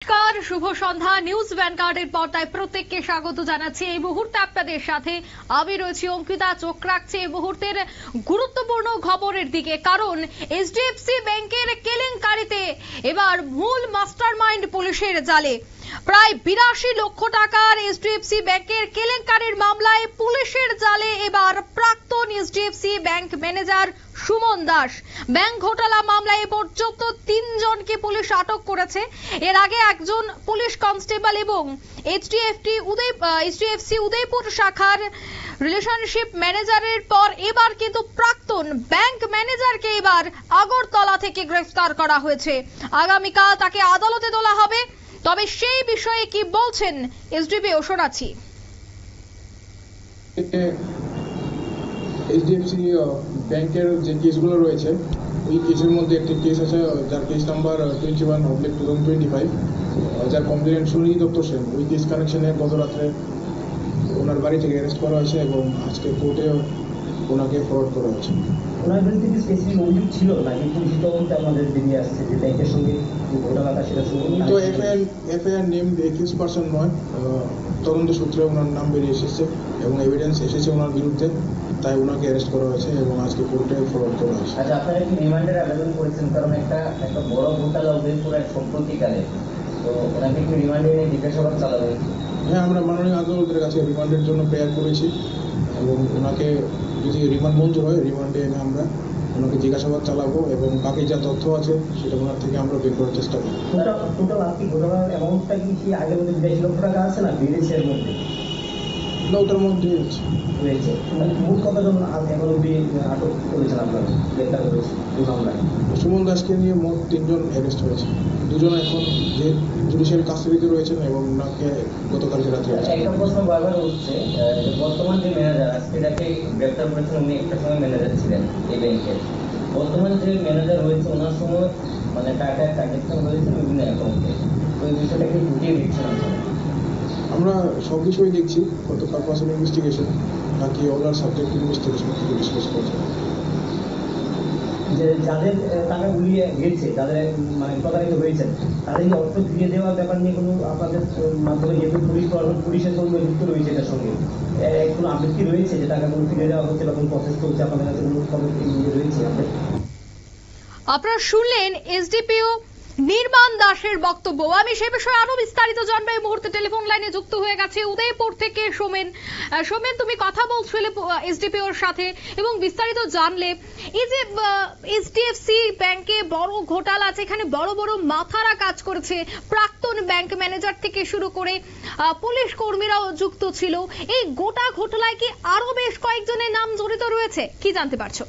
নমস্কার, শুভ সন্ধ্যা। নিউজ ভ্যানগার্ডের পর্দায় প্রত্যেককে স্বাগত জানাচ্ছি। এই মুহূর্তে আপনাদের সাথে আমি রয়েছি অঙ্কিতা। চোখ রাখছে এই মুহূর্তের গুরুত্বপূর্ণ খবরের দিকে, কারণ এইচডিএফসি ব্যাংকের কেলেঙ্কারিতে এবার মূল মাস্টারমাইন্ড পুলিশের জালে। প্রায় 82 লক্ষ টাকার এইচডিএফসি ব্যাংকের কেলেঙ্কারির মামলায় পুলিশের জালে এবার প্রাক্তন HDFC bank manager Suman Das. Bank ঘোটালা মামলায় এ পর্যন্ত 3 জনকে পুলিশ আটক করেছে। এর আগে একজন পুলিশ কনস্টেবল এবং এইচডিএফসি উদয়পুর শাখার রিলেশনশিপ ম্যানেজারের পর এবার কিন্তু প্রাক্তন ব্যাংক ম্যানেজারকে এবার আগরতলা থেকে গ্রেফতার করা হয়েছে। আগামীকাল তাকে আদালতে তোলা হবে। তবে সেই বিষয়ে কি বলছেন এসডিপিও শোনাচ্ছি। এইচডিএফসি ব্যাংকের যে কেসগুলো রয়েছে, ওই কেসের মধ্যে একটি কেস আছে যার কেস নাম্বার 21/2025, যার কমপ্লেন্ট সুনীল দত্ত সেন। ওই কেস কানেকশনে গত রাত্রে ওনার বাড়ি থেকে অ্যারেস্ট করা হয়েছে এবং আজকে কোর্টে ওনাকে ফরওয়ার্ড করা হয়েছে। ওনার বিরুদ্ধে কি স্পেসিফিক অভিযোগ ছিল নাকি পুলিশ তদন্তে আমাদের বেরিয়ে আসছে যে ব্যাংকের সঙ্গে ঘটনাটা সেটা তো এফআইআর নেম একিউজ পারসন নয়, তদন্ত সূত্রে ওনার নাম বেরিয়ে এসেছে এবং এভিডেন্স এসেছে ওনার বিরুদ্ধে, তাই ওনাকে অ্যারেস্ট করা হয়েছে এবং আজকে কোর্টে ফরওয়ার্ড করা হয়েছে। আচ্ছা, আপনারা কি রিমান্ডের আবেদন করেছেন? কারণ একটা বড় ঘোটালা উদয়পুর এক সম্প্রতিকালে, তো ওনাকে কি রিমান্ডে জিজ্ঞাসাবাদ চালাবে? হ্যাঁ, আমরা মাননীয় আদালতের কাছে রিমান্ডের জন্য প্রেয়ার করেছি এবং ওনাকে যদি রিমান্ড মঞ্জুর হয়, রিমান্ডে এনে আমরা ওনাকে জিজ্ঞাসাবাদ চালাবো এবং বাকি যা তথ্য আছে সেটা ওনার থেকে আমরা বের করার চেষ্টা করব। টোটাল আজকে ঘটনার অ্যামাউন্টটা কি আগের মধ্যে 82 লক্ষ টাকা আছে না বেড়েছে? এর মধ্যে না, ওটার মধ্যে রয়েছে। মূল কতজন এখন অব্দি আটক করেছেন আপনারা, গ্রেপ্তার করেছেন এই মামলায়? সুমন দাসকে নিয়ে মোট 3 জন অ্যারেস্ট হয়েছে। 2 জন এখন যে জুডিশিয়াল কাস্টডিতে রয়েছেন এবং ওনাকে গতকালকে রাত্রে একটা প্রশ্ন বারবার উঠছে, বর্তমান যে ম্যানেজার আজকে যাকে গ্রেপ্তার করেছেন উনি একটা সময় ম্যানেজার ছিলেন এই ব্যাংকের। বর্তমান যে ম্যানেজার রয়েছে ওনার সময় মানে টাকা ট্রানজাকশন হয়েছে বিভিন্ন অ্যাকাউন্টে, ওই বিষয়টাকে ঢুকিয়ে দিচ্ছেন আপনারা? আমরা সব বিষয় দেখছি, কত পারপাস অফ ইনভেস্টিগেশন নাকি ওনার সাবজেক্ট ইনভেস্টিগেশন থেকে ডিসকাস করছে। যে যাদের টাকা গুলিয়ে গেছে, যাদের মানে প্রতারিত হয়েছেন, তাদের কি অর্থ ফিরিয়ে দেওয়ার ব্যাপার নিয়ে কোনো আপনাদের মাধ্যমে যেহেতু পুলিশের কোনো যুক্ত রয়েছে এটার সঙ্গে, কোনো আপডেট কি রয়েছে যে টাকা কোনো ফিরিয়ে দেওয়া হচ্ছে বা কোনো প্রসেস চলছে আপনাদের কাছে কোনো খবর রয়েছে? আপনারা শুনলেন এসডিপিও নির্মাণ দাসের বক্তব্য। আমি সে বিষয়ে আরো বিস্তারিত জানবো। এই মুহূর্তে টেলিফোন লাইনে যুক্ত হয়ে গেছে উদয়পুর থেকে সোমেন। সোমেন, তুমি কথা বলছিলে এসডিপিওর সাথে এবং বিস্তারিত জানলে। এই যে এইচডিএফসি ব্যাংকে বড় ঘোটালা আছে, এখানে বড় বড় মাথারা কাজ করেছে, প্রাক্তন ব্যাংক ম্যানেজার থেকে শুরু করে পুলিশ কর্মীরাও যুক্ত ছিল। এই গোটা ঘোটালায় কি আরো বেশ কয়েকজনের নাম জড়িত রয়েছে, কি জানতে পারছো?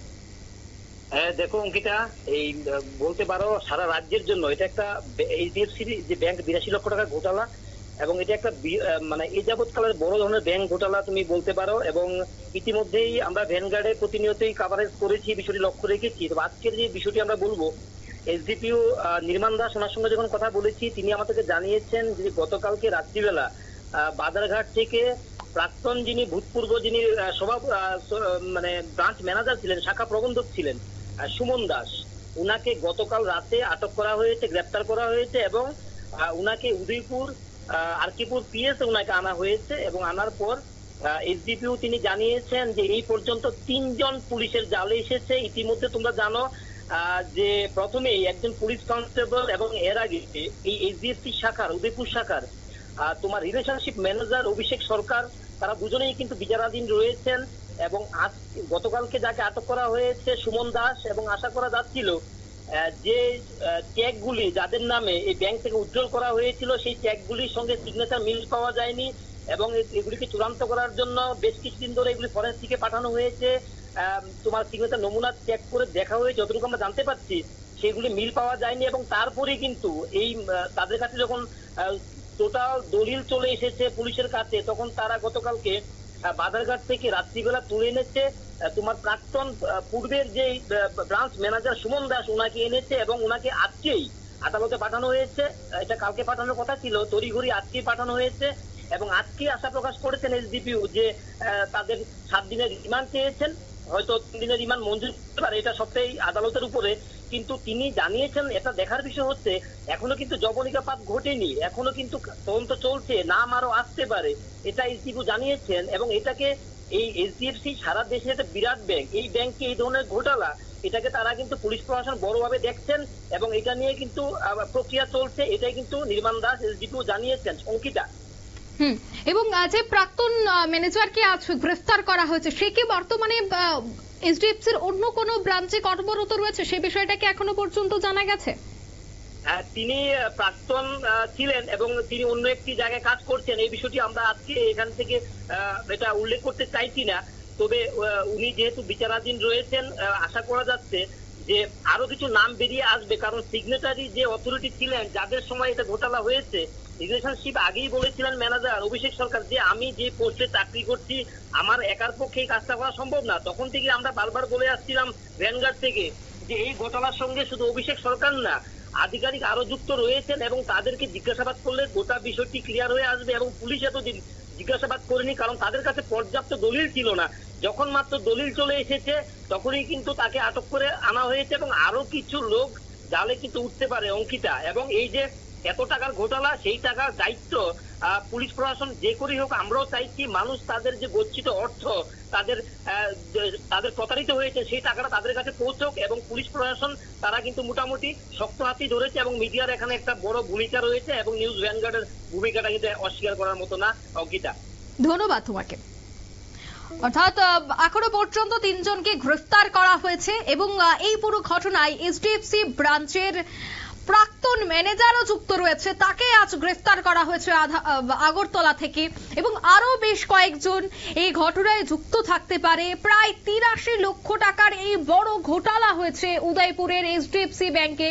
হ্যাঁ দেখো অঙ্কিতা, এই বলতে পারো সারা রাজ্যের জন্য এটা একটা এইচডিএফসি যে ব্যাংক 82 লক্ষ টাকা ঘোটালা, এবং এটা একটা মানে এই যাবৎকালের বড় ধরনের ব্যাংক ঘোটালা তুমি বলতে পারো। এবং ইতিমধ্যেই আমরা ভ্যানগার্ডে প্রতিনিয়তই কাভারেজ করেছি, বিষয়টি লক্ষ্য রেখেছি। তো আজকের যে বিষয়টি আমরা বলবো, এসডিপিও নির্মাণ দাস, ওনার সঙ্গে যখন কথা বলেছি তিনি আমাদেরকে জানিয়েছেন যে গতকালকে রাত্রিবেলা বাজারঘাট থেকে প্রাক্তন যিনি ভূতপূর্ব যিনি মানে ব্রাঞ্চ ম্যানেজার ছিলেন, শাখা প্রবন্ধক ছিলেন সুমন দাস, উনাকে গতকাল রাতে আটক করা হয়েছে, গ্রেপ্তার করা হয়েছে এবং উনাকে উদয়পুর আরকিপুর পিএস উনাকে আনা হয়েছে। এবং আনার পর এসডিপিও তিনি জানিয়েছেন যে এই পর্যন্ত 3 জন পুলিশের জালে এসেছে। ইতিমধ্যে তোমরা জানো যে প্রথমেই একজন পুলিশ কনস্টেবল এবং এর আগে এই এইচডিএফসি শাখার উদয়পুর শাখার তোমার রিলেশনশিপ ম্যানেজার অভিষেক সরকার, তারা দুজনেই কিন্তু বিচারাধীন রয়েছেন। এবং আজ গতকালকে যাকে আটক করা হয়েছে সুমন দাস, এবং আশা করা যাচ্ছিল যে চেকগুলি যাদের নামে এই ব্যাংক থেকে উজ্জ্বল করা হয়েছিল সেই চেকগুলির সঙ্গে সিগনেচার মিল পাওয়া যায়নি এবং এগুলিকে চূড়ান্ত করার জন্য বেশ কিছুদিন ধরে এগুলি ফরেন্সিকে পাঠানো হয়েছে। তোমার সিগনেচার নমুনা চেক করে দেখা হয়েছে, যতটুকু আমরা জানতে পারছি সেগুলি মিল পাওয়া যায়নি। এবং তারপরে কিন্তু এই তাদের কাছে যখন টোটাল দলিল চলে এসেছে পুলিশের কাছে, তখন তারা গতকালকে বাজারঘাট থেকে রাত্রিবেলা তুলে এনেছে তোমার প্রাক্তন পূর্বের যে ব্রাঞ্চ ম্যানেজার সুমন দাস, ওনাকে এনেছে এবং ওনাকে আজকেই আদালতে পাঠানো হয়েছে। এটা কালকে পাঠানোর কথা ছিল, তড়িঘড়ি আজকেই পাঠানো হয়েছে। এবং আজকে আশা প্রকাশ করেছেন এসডিপিও যে তাদের 7 দিনের রিমান্ড চেয়েছেন, হয়তো 3 দিনের রিমান্ড মঞ্জুর করতে পারে, এটা সবটাই আদালতের উপরে। কিন্তু তিনি জানিয়েছেন, এটা দেখার বিষয় হচ্ছে এখনো কিন্তু যবনিকাপাত ঘটেনি, এখনো কিন্তু তদন্ত চলছে, নাম আরো আসতে পারে, এটা এসডিপি জানিয়েছেন। এবং এটাকে এই এইচডিএফসি সারা দেশে একটা বিরাট ব্যাংক, এই ব্যাংকে এই ধরনের ঘোটালা, এটাকে তারা কিন্তু পুলিশ প্রশাসন বড়ভাবে দেখছেন এবং এটা নিয়ে কিন্তু প্রক্রিয়া চলছে, এটাই কিন্তু নির্মাণ দাস এসডিপিও জানিয়েছেন। অঙ্কিতা, এবং যে প্রাক্তন ম্যানেজারকে আজ গ্রেফতার করা হয়েছে, সে কি বর্তমানে এইচডিএফসির অন্য কোনো ব্রাঞ্চে কর্মরত রয়েছে, সে বিষয়টা কি এখনো পর্যন্ত জানা গেছে? তিনি প্রাক্তন ছিলেন এবং তিনি অন্য একটি জায়গায় কাজ করছেন। এই বিষয়টি আমরা আজকে এখান থেকে এটা উল্লেখ করতে চাইছি না, তবে উনি যেহেতু বিচারাধীন রয়েছেন, আশা করা যাচ্ছে যে আরো কিছু নাম বেরিয়ে আসবে, কারণ সিগনেটারি যে অথরিটি ছিলেন যাদের সময় এটা ঘোটালা হয়েছে, রিলেশনশিপ আগেই বলেছিলেন ম্যানেজার অভিষেক সরকার যে আমি যে পোস্টে চাকরি করছি আমার একার পক্ষে এই কাজটা করা সম্ভব না। তখন থেকে আমরা বারবার বলে আসছিলাম ভ্যানগার্ড থেকে যে এই ঘটনার সঙ্গে শুধু অভিষেক সরকার না, আধিকারিক আরো যুক্ত রয়েছেন এবং তাদেরকে জিজ্ঞাসাবাদ করলে গোটা বিষয়টি ক্লিয়ার হয়ে আসবে। এবং পুলিশ এতদিন জিজ্ঞাসাবাদ করেনি কারণ তাদের কাছে পর্যাপ্ত দলিল ছিল না। যখন মাত্র দলিল চলে এসেছে তখনই কিন্তু তাকে আটক করে আনা হয়েছে এবং আরো কিছু লোক জালে কিন্তু উঠতে পারে। অঙ্কিতা, এবং এই যে এত টাকার ঘোটালা, সেই টাকার দায়িত্ব পুলিশ প্রশাসন যে করেই হোক, আমরাও চাইছি মানুষ তাদের যে গচ্ছিত অর্থ তাদের প্রতারিত হয়েছে সেই টাকাটা তাদের কাছে পৌঁছক। এবং পুলিশ প্রশাসন তারা কিন্তু মোটামুটি শক্ত হাতই ধরেছে এবং মিডিয়ার এখানে একটা বড় ভূমিকা রয়েছে এবং নিউজ ভ্যানগার্ডের ভূমিকাটা কিন্তু অস্বীকার করার মতো না। অঙ্কিতা, ধন্যবাদ তোমাকে। অর্থাৎ এখনো পর্যন্ত 3 জনকে গ্রেফতার করা হয়েছে এবং এই পুরো ঘটনায় এইচডিএফসি ব্রাঞ্চের প্রাক্তন ম্যানেজারও যুক্ত রয়েছে, তাকে আজ গ্রেফতার করা হয়েছে আগরতলা থেকে। এবং আরো বেশ কয়েকজন এই ঘটনায় যুক্ত থাকতে পারে। প্রায় 83 লক্ষ টাকার এই বড় ঘোটালা হয়েছে উদয়পুরের এইচডিএফসি ব্যাংকে।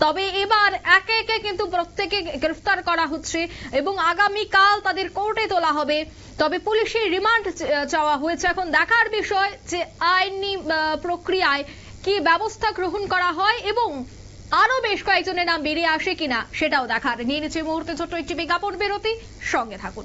তবে এবার একে একে কিন্তু প্রত্যেকে গ্রেফতার করা হচ্ছে এবং আগামীকাল তাদের কোর্টে তোলা হবে। তবে পুলিশের রিমান্ড চাওয়া হয়েছে। এখন দেখার বিষয় যে আইনি প্রক্রিয়ায় কি ব্যবস্থা গ্রহণ করা হয় এবং আরো বেশ কয়েকজনের নাম বেরিয়ে আসে কিনা সেটাও দেখার। নিয়ে নিচ্ছে মুহূর্তে ছোট্ট একটি বিজ্ঞাপন বিরতি, সঙ্গে থাকুন।